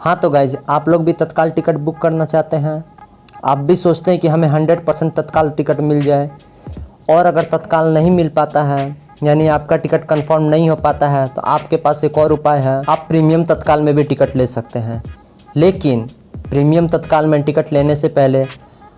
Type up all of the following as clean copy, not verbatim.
हाँ तो गाइज, आप लोग भी तत्काल टिकट बुक करना चाहते हैं। आप भी सोचते हैं कि हमें 100% तत्काल टिकट मिल जाए, और अगर तत्काल नहीं मिल पाता है यानी आपका टिकट कंफर्म नहीं हो पाता है तो आपके पास एक और उपाय है। आप प्रीमियम तत्काल में भी टिकट ले सकते हैं। लेकिन प्रीमियम तत्काल में टिकट लेने से पहले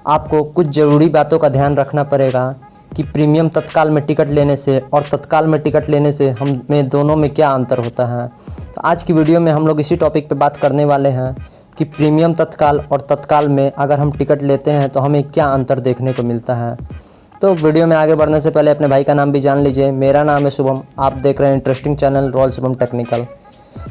आपको कुछ ज़रूरी बातों का ध्यान रखना पड़ेगा कि प्रीमियम तत्काल में टिकट लेने से और तत्काल में टिकट लेने से हमें दोनों में क्या अंतर होता है। तो आज की वीडियो में हम लोग इसी टॉपिक पे बात करने वाले हैं कि प्रीमियम तत्काल और तत्काल में अगर हम टिकट लेते हैं तो हमें क्या अंतर देखने को मिलता है। तो वीडियो में आगे बढ़ने से पहले अपने भाई का नाम भी जान लीजिए। मेरा नाम है शुभम, आप देख रहे हैं interesting channel royal Shubham technical.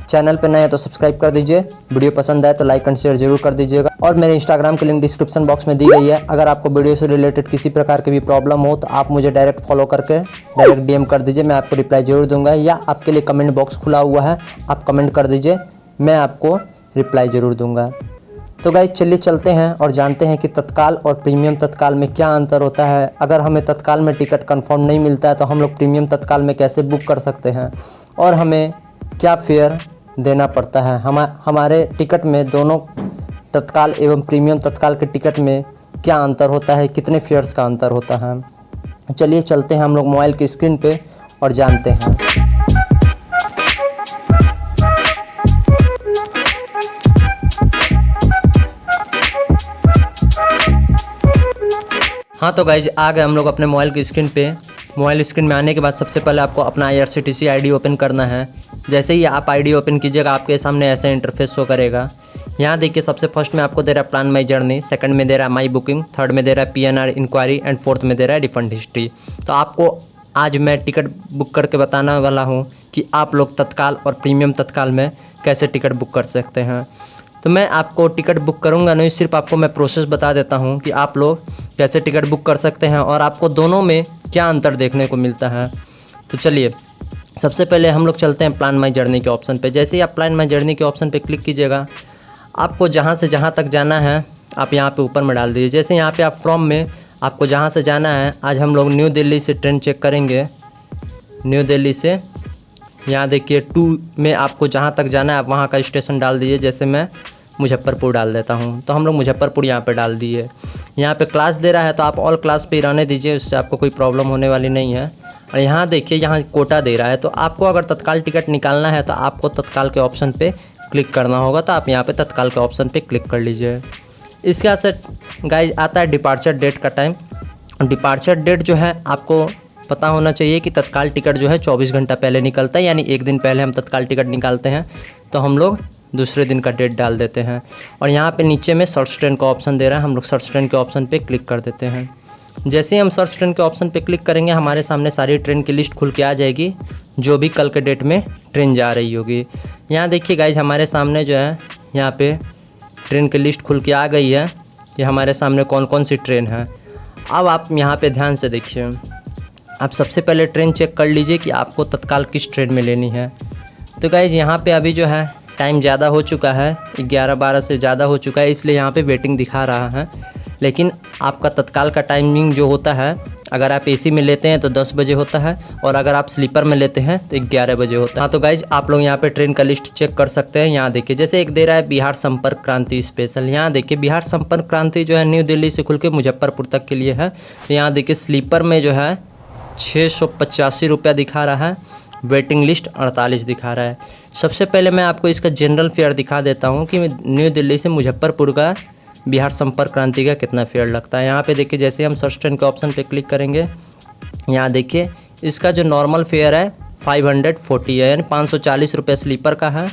Channel पे नए हैं तो सब्सक्राइब कर दीजिए, वीडियो पसंद आए तो लाइक एंड शेयर जरूर कर दीजिएगा। और मेरे इंस्टाग्राम की लिंक डिस्क्रिप्शन बॉक्स में दी गई है। अगर आपको वीडियो से रिलेटेड किसी प्रकार की भी प्रॉब्लम हो तो आप मुझे डायरेक्ट फॉलो करके डायरेक्ट डीएम कर दीजिए, मैं आपको रिप्लाई जरूर दूंगा। या आपके लिए कमेंट बॉक्स खुला हुआ है, आप कमेंट कर दीजिए, मैं आपको रिप्लाई ज़रूर दूंगा। तो गाइस चलिए चलते हैं और जानते हैं कि तत्काल और प्रीमियम तत्काल में क्या अंतर होता है। अगर हमें तत्काल में टिकट कंफर्म नहीं मिलता है तो हम लोग प्रीमियम तत्काल में कैसे बुक कर सकते हैं, और हमें क्या फेयर देना पड़ता है। हमारे टिकट में दोनों तत्काल एवं प्रीमियम तत्काल के टिकट में क्या अंतर होता है, कितने फेयर्स का अंतर होता है। चलिए चलते हैं हम लोग मोबाइल की स्क्रीन पे और जानते हैं। हाँ तो गाइज आ गए हम लोग अपने मोबाइल की स्क्रीन पे। मोबाइल स्क्रीन में आने के बाद सबसे पहले आपको अपना IRCTC आईडी ओपन करना है। जैसे ही आप आईडी ओपन कीजिएगा आपके सामने ऐसा इंटरफेस शो करेगा। यहाँ देखिए सबसे फर्स्ट में आपको दे रहा है प्लान माई जर्नी, सेकंड में दे रहा है माई बुकिंग, थर्ड में दे रहा है PNR इंक्वायरी एंड फोर्थ में दे रहा है रिफंड हिस्ट्री। तो आपको आज मैं टिकट बुक करके बताने वाला हूँ कि आप लोग तत्काल और प्रीमियम तत्काल में कैसे टिकट बुक कर सकते हैं। तो मैं आपको टिकट बुक करूंगा नहीं, सिर्फ आपको मैं प्रोसेस बता देता हूं कि आप लोग कैसे टिकट बुक कर सकते हैं और आपको दोनों में क्या अंतर देखने को मिलता है। तो चलिए सबसे पहले हम लोग चलते हैं प्लान माई जर्नी के ऑप्शन पे। जैसे ही आप प्लान माई जर्नी के ऑप्शन पे क्लिक कीजिएगा, आपको जहां से जहां तक जाना है आप यहां पे ऊपर में डाल दीजिए। जैसे यहाँ पर आप फ्रॉम में आपको जहाँ से जाना है, आज हम लोग न्यू दिल्ली से ट्रेन चेक करेंगे। न्यू दिल्ली से यहाँ देखिए 2 में आपको जहाँ तक जाना है आप वहाँ का स्टेशन डाल दीजिए। जैसे मैं मुजफ्फरपुर डाल देता हूँ, तो हम लोग मुजफ्फरपुर यहाँ पे डाल दिए। यहाँ पे क्लास दे रहा है तो आप ऑल क्लास पे ही रहने दीजिए, उससे आपको कोई प्रॉब्लम होने वाली नहीं है। और यहाँ देखिए यहाँ कोटा दे रहा है, तो आपको अगर तत्काल टिकट निकालना है तो आपको तत्काल के ऑप्शन पे क्लिक करना होगा। तो आप यहाँ पे तत्काल के ऑप्शन पे क्लिक कर लीजिए। इसके बाद से गाइज आता है डिपार्चर डेट का टाइम। डिपार्चर डेट जो है आपको पता होना चाहिए कि तत्काल टिकट जो है 24 घंटा पहले निकलता है, यानी एक दिन पहले हम तत्काल टिकट निकालते हैं तो हम लोग दूसरे दिन का डेट डाल देते हैं। और यहाँ पे नीचे में सर्च ट्रेन का ऑप्शन दे रहा है, हम लोग सर्च ट्रेन के ऑप्शन पे क्लिक कर देते हैं। जैसे ही हम सर्च ट्रेन के ऑप्शन पे क्लिक करेंगे हमारे सामने सारी ट्रेन की लिस्ट खुल के आ जाएगी, जो भी कल के डेट में ट्रेन जा रही होगी। यहाँ देखिए गाइज हमारे सामने जो है यहाँ पे ट्रेन की लिस्ट खुल के आ गई है कि हमारे सामने कौन कौन सी ट्रेन है। अब आप यहाँ पर ध्यान से देखिए, आप सबसे पहले ट्रेन चेक कर लीजिए कि आपको तत्काल किस ट्रेन में लेनी है। तो गाइज यहाँ पे अभी जो है टाइम ज़्यादा हो चुका है, 11-12 से ज़्यादा हो चुका है, इसलिए यहाँ पे वेटिंग दिखा रहा है। लेकिन आपका तत्काल का टाइमिंग जो होता है, अगर आप AC में लेते हैं तो 10 बजे होता है, और अगर आप स्लीपर में लेते हैं तो 11 बजे होता है। हाँ तो गाइज आप लोग यहाँ पे ट्रेन का लिस्ट चेक कर सकते हैं। यहाँ देखिए जैसे एक दे रहा है बिहार संपर्क क्रांति स्पेशल। यहाँ देखिए बिहार संपर्क क्रांति जो है न्यू दिल्ली से खुल के मुजफ्फरपुर तक के लिए है। तो यहाँ देखिए स्लीपर में जो है 685 रुपया दिखा रहा है, वेटिंग लिस्ट 48 दिखा रहा है। सबसे पहले मैं आपको इसका जनरल फेयर दिखा देता हूँ कि न्यू दिल्ली से मुजफ्फरपुर का बिहार संपर्क क्रांति का कितना फेयर लगता है। यहाँ पे देखिए जैसे हम सर्च ट्रेन के ऑप्शन पे क्लिक करेंगे, यहाँ देखिए इसका जो नॉर्मल फेयर है 540 है, यानी 540 रुपये स्लीपर का है,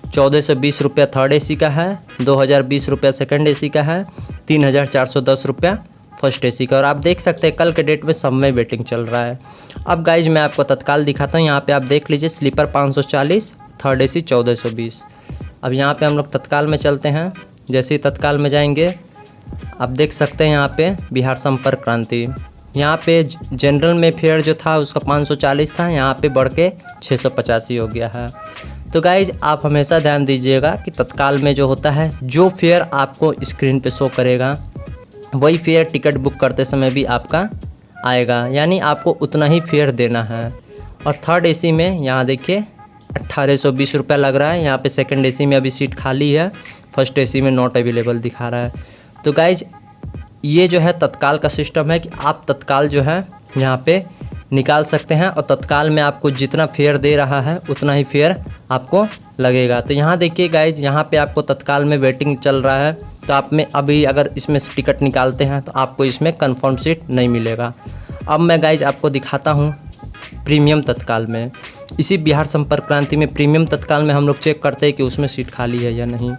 1420 रुपया थर्ड AC का है, 2020 रुपया सेकेंड AC का है, 3410 रुपया फर्स्ट AC का। और आप देख सकते हैं कल के डेट में सब में वेटिंग चल रहा है। अब गाइज मैं आपको तत्काल दिखाता हूँ। यहाँ पे आप देख लीजिए स्लीपर 540, थर्ड AC 1420। अब यहाँ पे हम लोग तत्काल में चलते हैं। जैसे ही तत्काल में जाएंगे आप देख सकते हैं यहाँ पे बिहार संपर्क क्रांति। यहाँ पे जनरल में फेयर जो था उसका 540 था, यहाँ पे बढ़ के 685 हो गया है। तो गाइज आप हमेशा ध्यान दीजिएगा कि तत्काल में जो होता है, जो फेयर आपको स्क्रीन पे शो करेगा वही फेयर टिकट बुक करते समय भी आपका आएगा, यानी आपको उतना ही फेयर देना है। और थर्ड AC में यहाँ देखिए 1820 रुपया लग रहा है। यहाँ पे सेकंड एसी में अभी सीट खाली है, फर्स्ट एसी में नॉट अवेलेबल दिखा रहा है। तो गाइज ये जो है तत्काल का सिस्टम है कि आप तत्काल जो है यहाँ पे निकाल सकते हैं और तत्काल में आपको जितना फेयर दे रहा है उतना ही फेयर आपको लगेगा। तो यहाँ देखिए गाइज, यहाँ पे आपको तत्काल में वेटिंग चल रहा है, तो आप में अभी अगर इसमें से टिकट निकालते हैं तो आपको इसमें कंफर्म सीट नहीं मिलेगा। अब मैं गाइज आपको दिखाता हूँ प्रीमियम तत्काल में। इसी बिहार संपर्क क्रांति में प्रीमियम तत्काल में हम लोग चेक करते हैं कि उसमें सीट खाली है या नहीं।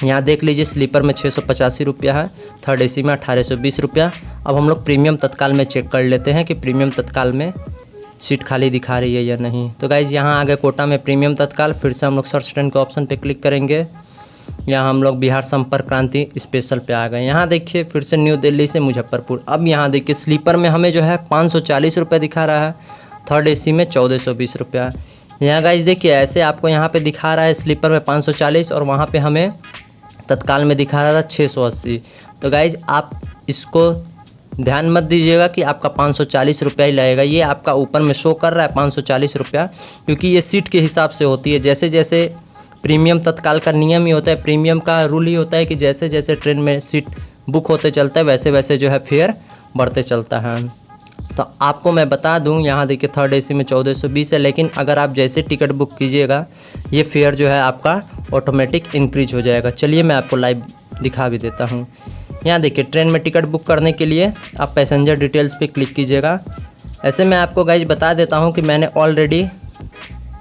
यहाँ देख लीजिए, स्लीपर में 685 रुपया है, थर्ड एसी में 1820 रुपया। अब हम लोग प्रीमियम तत्काल में चेक कर लेते हैं कि प्रीमियम तत्काल में सीट खाली दिखा रही है या नहीं। तो गाइज़ यहाँ आ गए कोटा में प्रीमियम तत्काल। फिर से हम लोग सर्च ट्रेन के ऑप्शन पे क्लिक करेंगे। यहाँ हम लोग बिहार संपर्क क्रांति स्पेशल पे आ गए। यहाँ देखिए फिर से न्यू दिल्ली से मुजफ्फरपुर। अब यहाँ देखिए स्लीपर में हमें जो है 540 रुपये दिखा रहा है, थर्ड एसी में 1420 रुपया। यहाँ गाइज़ देखिए ऐसे आपको यहाँ पे दिखा रहा है स्लीपर में 540 और वहाँ पे हमें तत्काल में दिखा रहा था 680। तो गाइज़ आप इसको ध्यान मत दीजिएगा कि आपका 540 रुपया ही लगेगा। ये आपका ऊपर में शो कर रहा है 540 रुपया, क्योंकि ये सीट के हिसाब से होती है। जैसे जैसे प्रीमियम तत्काल का नियम ही होता है, प्रीमियम का रूल ही होता है कि जैसे जैसे ट्रेन में सीट बुक होते चलता है वैसे वैसे जो है फेयर बढ़ते चलता है। तो आपको मैं बता दूं, यहाँ देखिए थर्ड एसी में 1420 है, लेकिन अगर आप जैसे टिकट बुक कीजिएगा ये फेयर जो है आपका ऑटोमेटिक इंक्रीज हो जाएगा। चलिए मैं आपको लाइव दिखा भी देता हूँ। यहाँ देखिए ट्रेन में टिकट बुक करने के लिए आप पैसेंजर डिटेल्स पे क्लिक कीजिएगा। ऐसे मैं आपको गाइज बता देता हूँ कि मैंने ऑलरेडी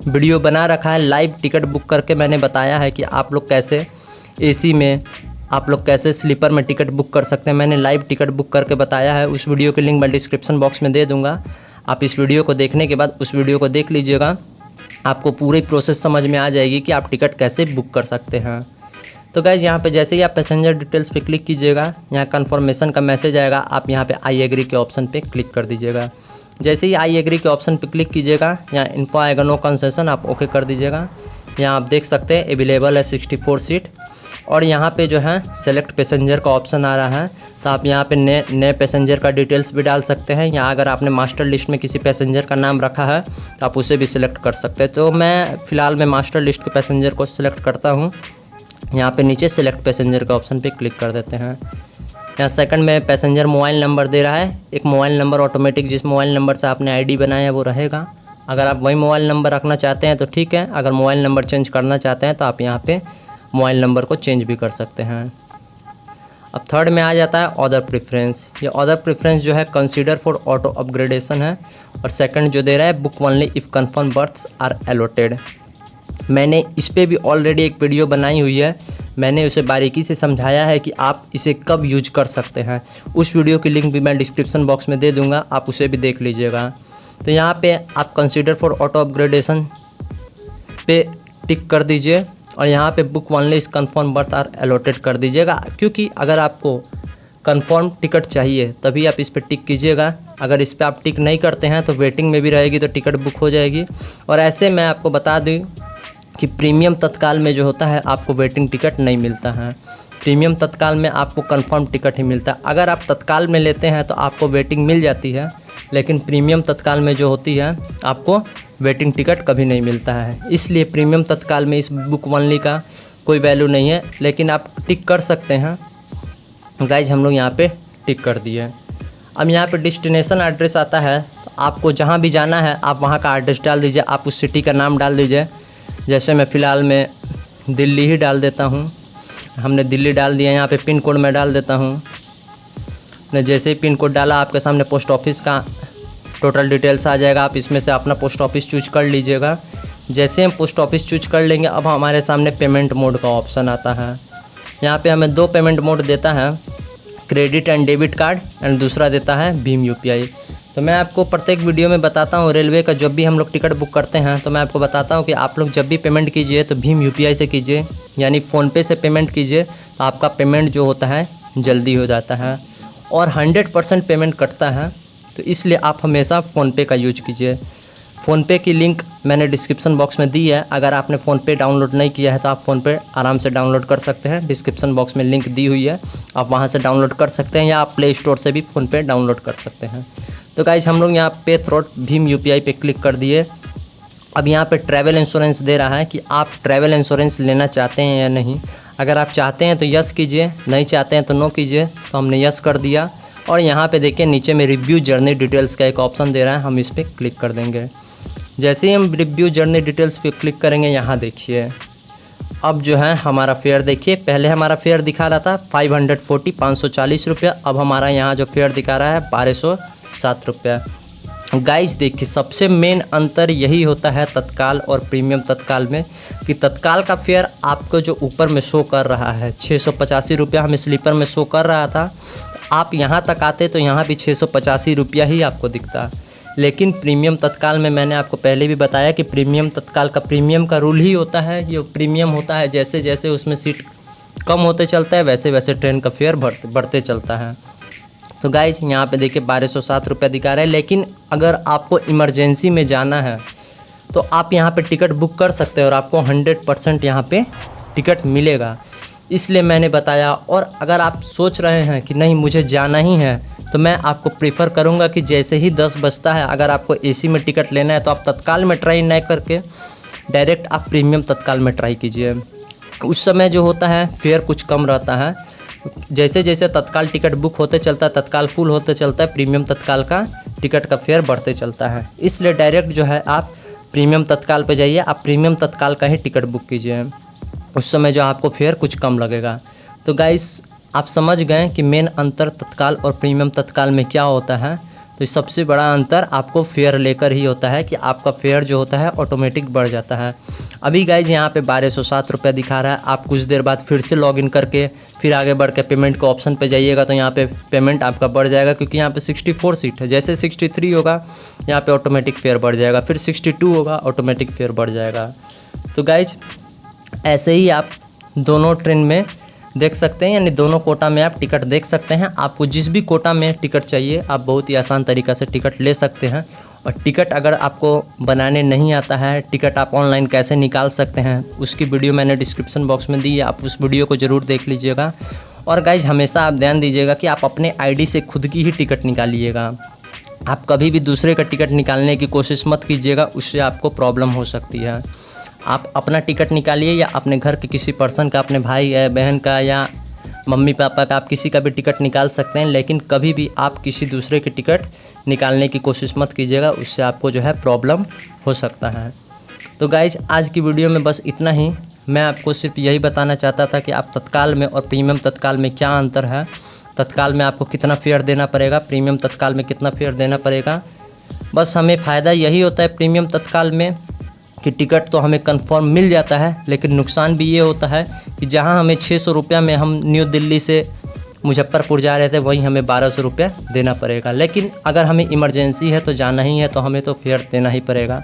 वीडियो बना रखा है, लाइव टिकट बुक करके मैंने बताया है कि आप लोग कैसे एसी में, आप लोग कैसे स्लीपर में टिकट बुक कर सकते हैं। मैंने लाइव टिकट बुक करके बताया है, उस वीडियो के लिंक मैं डिस्क्रिप्शन बॉक्स में दे दूँगा। आप इस वीडियो को देखने के बाद उस वीडियो को देख लीजिएगा, आपको पूरी प्रोसेस समझ में आ जाएगी कि आप टिकट कैसे बुक कर सकते हैं। तो गाइज़ यहाँ पे जैसे ही आप पैसेंजर डिटेल्स पे क्लिक कीजिएगा, यहाँ कन्फर्मेशन का मैसेज आएगा, आप यहाँ पे आई एग्री के ऑप्शन पे क्लिक कर दीजिएगा। जैसे ही आई एग्री के ऑप्शन पे क्लिक कीजिएगा, यहाँ इन्फो आएगा नो कंसेशन, आप ओके कर दीजिएगा। यहाँ आप देख सकते हैं अवेलेबल है 64 सीट और यहाँ पे जो है सेलेक्ट पैसेंजर का ऑप्शन आ रहा है। तो आप यहाँ पे नए पैसेंजर का डिटेल्स भी डाल सकते हैं। यहाँ अगर आपने मास्टर लिस्ट में किसी पैसेंजर का नाम रखा है तो आप उसे भी सिलेक्ट कर सकते हैं। तो मैं फ़िलहाल मैं मास्टर लिस्ट के पैसेंजर को सिलेक्ट करता हूँ। यहाँ पे नीचे सेलेक्ट पैसेंजर का ऑप्शन पे क्लिक कर देते हैं। यहाँ सेकंड में पैसेंजर मोबाइल नंबर दे रहा है, एक मोबाइल नंबर ऑटोमेटिक जिस मोबाइल नंबर से आपने आईडी बनाया है वो रहेगा। अगर आप वही मोबाइल नंबर रखना चाहते हैं तो ठीक है, अगर मोबाइल नंबर चेंज करना चाहते हैं तो आप यहाँ पे मोबाइल नंबर को चेंज भी कर सकते हैं। अब थर्ड में आ जाता है अदर प्रेफरेंस। ये अदर प्रेफरेंस जो है कंसीडर फॉर ऑटो अपग्रेडेशन है और सेकंड जो दे रहा है book only if confirm berths are allotted. मैंने इस पे भी ऑलरेडी एक वीडियो बनाई हुई है, मैंने उसे बारीकी से समझाया है कि आप इसे कब यूज कर सकते हैं। उस वीडियो की लिंक भी मैं डिस्क्रिप्शन बॉक्स में दे दूंगा, आप उसे भी देख लीजिएगा। तो यहाँ पे आप कंसीडर फॉर ऑटो अपग्रेडेशन पे टिक कर दीजिए और यहाँ पे बुक ओनली इस कन्फर्म बर्थ आर एलोटेड कर दीजिएगा, क्योंकि अगर आपको कन्फर्म टिकट चाहिए तभी आप इस पर टिक कीजिएगा। अगर इस पर आप टिक नहीं करते हैं तो वेटिंग में भी रहेगी तो टिकट बुक हो जाएगी। और ऐसे मैं आपको बता दूँ कि प्रीमियम तत्काल में जो होता है आपको वेटिंग टिकट नहीं मिलता है, प्रीमियम तत्काल में आपको कंफर्म टिकट ही मिलता है। अगर आप तत्काल में लेते हैं तो आपको वेटिंग मिल जाती है, लेकिन प्रीमियम तत्काल में जो होती है आपको वेटिंग टिकट कभी नहीं मिलता है। इसलिए प्रीमियम तत्काल में इस बुक ओनली का कोई वैल्यू नहीं है, लेकिन आप टिक कर सकते हैं। गाइज हम लोग यहाँ पे टिक कर दिए। अब यहाँ पे डेस्टिनेशन एड्रेस आता है, तो आपको जहाँ भी जाना है आप वहाँ का एड्रेस डाल दीजिए, आप उस सिटी का नाम डाल दीजिए। जैसे मैं फ़िलहाल में दिल्ली ही डाल देता हूँ, हमने दिल्ली डाल दिया। यहाँ पे पिन कोड मैं डाल देता हूँ। मैं जैसे ही पिन कोड डाला आपके सामने पोस्ट ऑफिस का टोटल डिटेल्स आ जाएगा, आप इसमें से अपना पोस्ट ऑफिस चूज कर लीजिएगा। जैसे हम पोस्ट ऑफिस चूज कर लेंगे, अब हमारे सामने पेमेंट मोड का ऑप्शन आता है। यहाँ पे हमें 2 पेमेंट मोड देता है, credit and debit card and दूसरा देता है भीम यूपीआई। तो मैं आपको प्रत्येक वीडियो में बताता हूँ, रेलवे का जब भी हम लोग टिकट बुक करते हैं तो मैं आपको बताता हूँ कि आप लोग जब भी पेमेंट कीजिए तो भीम यूपीआई से कीजिए, यानी फ़ोनपे से पेमेंट कीजिए तो आपका पेमेंट जो होता है जल्दी हो जाता है और 100% पेमेंट कटता है। तो इसलिए आप हमेशा फ़ोनपे का यूज कीजिए। फ़ोनपे की लिंक मैंने डिस्क्रिप्शन बॉक्स में दी है, अगर आपने फ़ोनपे डाउनलोड नहीं किया है तो आप फ़ोनपे आराम से डाउनलोड कर सकते हैं। डिस्क्रिप्शन बॉक्स में लिंक दी हुई है, आप वहाँ से डाउनलोड कर सकते हैं या आप प्ले स्टोर से भी फ़ोनपे डाउनलोड कर सकते हैं। तो गाइज हम लोग यहाँ पे थ्रू भीम यूपीआई पे क्लिक कर दिए अब यहाँ पे ट्रैवल इंश्योरेंस दे रहा है कि आप ट्रैवल इंश्योरेंस लेना चाहते हैं या नहीं। अगर आप चाहते हैं तो यस कीजिए, नहीं चाहते हैं तो नो कीजिए। तो हमने यस कर दिया और यहाँ पे देखिए नीचे में रिव्यू जर्नी डिटेल्स का एक ऑप्शन दे रहा है, हम इस पर क्लिक कर देंगे। जैसे ही हम रिव्यू जर्नी डिटेल्स पे क्लिक करेंगे, यहाँ देखिए अब जो है हमारा फेयर देखिए, पहले हमारा फेयर दिखा रहा था 540 रुपया, अब हमारा यहाँ जो फेयर दिखा रहा है 1207 रुपया। गाइस देखिए सबसे मेन अंतर यही होता है तत्काल और प्रीमियम तत्काल में कि तत्काल का फेयर आपको जो ऊपर में शो कर रहा है 685 रुपया हमें स्लीपर में शो कर रहा था, आप यहाँ तक आते तो यहाँ भी 685 रुपया ही आपको दिखता। लेकिन प्रीमियम तत्काल में मैंने आपको पहले भी बताया कि प्रीमियम तत्काल का प्रीमियम का रूल ही होता है, ये प्रीमियम होता है जैसे जैसे उसमें सीट कम होते चलता है वैसे वैसे ट्रेन का फेयर बढ़ते चलता है। तो गाइज यहाँ पे देखिए 1207 रुपया दिखा रहा है। लेकिन अगर आपको इमरजेंसी में जाना है तो आप यहाँ पे टिकट बुक कर सकते हैं और आपको 100% यहाँ पे टिकट मिलेगा, इसलिए मैंने बताया। और अगर आप सोच रहे हैं कि नहीं मुझे जाना ही है तो मैं आपको प्रीफर करूँगा कि जैसे ही 10 बजता है अगर आपको एसी में टिकट लेना है तो आप तत्काल में ट्राई नहीं करके डायरेक्ट आप प्रीमियम तत्काल में ट्राई कीजिए। उस समय जो होता है फेयर कुछ कम रहता है, जैसे जैसे तत्काल टिकट बुक होते चलता है, तत्काल फुल होते चलता है, प्रीमियम तत्काल का टिकट का फेयर बढ़ते चलता है। इसलिए डायरेक्ट जो है आप प्रीमियम तत्काल पे जाइए, आप प्रीमियम तत्काल का ही टिकट बुक कीजिए, उस समय जो आपको फेयर कुछ कम लगेगा। तो गाइस आप समझ गए कि मेन अंतर तत्काल और प्रीमियम तत्काल में क्या होता है। तो सबसे बड़ा अंतर आपको फेयर लेकर ही होता है कि आपका फेयर जो होता है ऑटोमेटिक बढ़ जाता है। अभी गाइज यहाँ पे 1207 रुपया दिखा रहा है, आप कुछ देर बाद फिर से लॉगिन करके फिर आगे बढ़ के पेमेंट के ऑप्शन पे जाइएगा तो यहाँ पे पेमेंट आपका बढ़ जाएगा, क्योंकि यहाँ पे 64 सीट है। जैसे 63 होगा यहाँ पे ऑटोमेटिक फेयर बढ़ जाएगा, फिर 62 होगा ऑटोमेटिक फेयर बढ़ जाएगा। तो गाइज ऐसे ही आप दोनों ट्रेन में देख सकते हैं, यानी दोनों कोटा में आप टिकट देख सकते हैं। आपको जिस भी कोटा में टिकट चाहिए आप बहुत ही आसान तरीक़ा से टिकट ले सकते हैं। और टिकट अगर आपको बनाने नहीं आता है, टिकट आप ऑनलाइन कैसे निकाल सकते हैं उसकी वीडियो मैंने डिस्क्रिप्शन बॉक्स में दी है, आप उस वीडियो को ज़रूर देख लीजिएगा। और गाइज हमेशा आप ध्यान दीजिएगा कि आप अपने आईडी से खुद की ही टिकट निकालिएगा, आप कभी भी दूसरे का टिकट निकालने की कोशिश मत कीजिएगा, उससे आपको प्रॉब्लम हो सकती है। आप अपना टिकट निकालिए या अपने घर के किसी पर्सन का, अपने भाई या बहन का या मम्मी पापा का, आप किसी का भी टिकट निकाल सकते हैं। लेकिन कभी भी आप किसी दूसरे के टिकट निकालने की कोशिश मत कीजिएगा, उससे आपको जो है प्रॉब्लम हो सकता है। तो गाइज आज की वीडियो में बस इतना ही। मैं आपको सिर्फ यही बताना चाहता था कि आप तत्काल में और प्रीमियम तत्काल में क्या अंतर है, तत्काल में आपको कितना फेयर देना पड़ेगा, प्रीमियम तत्काल में कितना फेयर देना पड़ेगा। बस हमें फ़ायदा यही होता है प्रीमियम तत्काल में कि टिकट तो हमें कंफर्म मिल जाता है, लेकिन नुकसान भी ये होता है कि जहां हमें 600 रुपया में हम न्यू दिल्ली से मुजफ्फरपुर जा रहे थे वहीं हमें 1200 रुपया देना पड़ेगा। लेकिन अगर हमें इमरजेंसी है तो जाना ही है तो हमें तो फेयर देना ही पड़ेगा।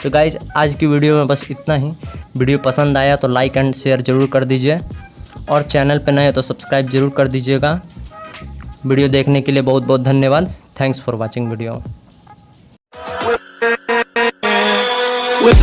तो गाइज आज की वीडियो में बस इतना ही। वीडियो पसंद आया तो लाइक एंड शेयर ज़रूर कर दीजिए और चैनल पर नए तो सब्सक्राइब ज़रूर कर दीजिएगा। वीडियो देखने के लिए बहुत बहुत धन्यवाद। Thanks for watching video. With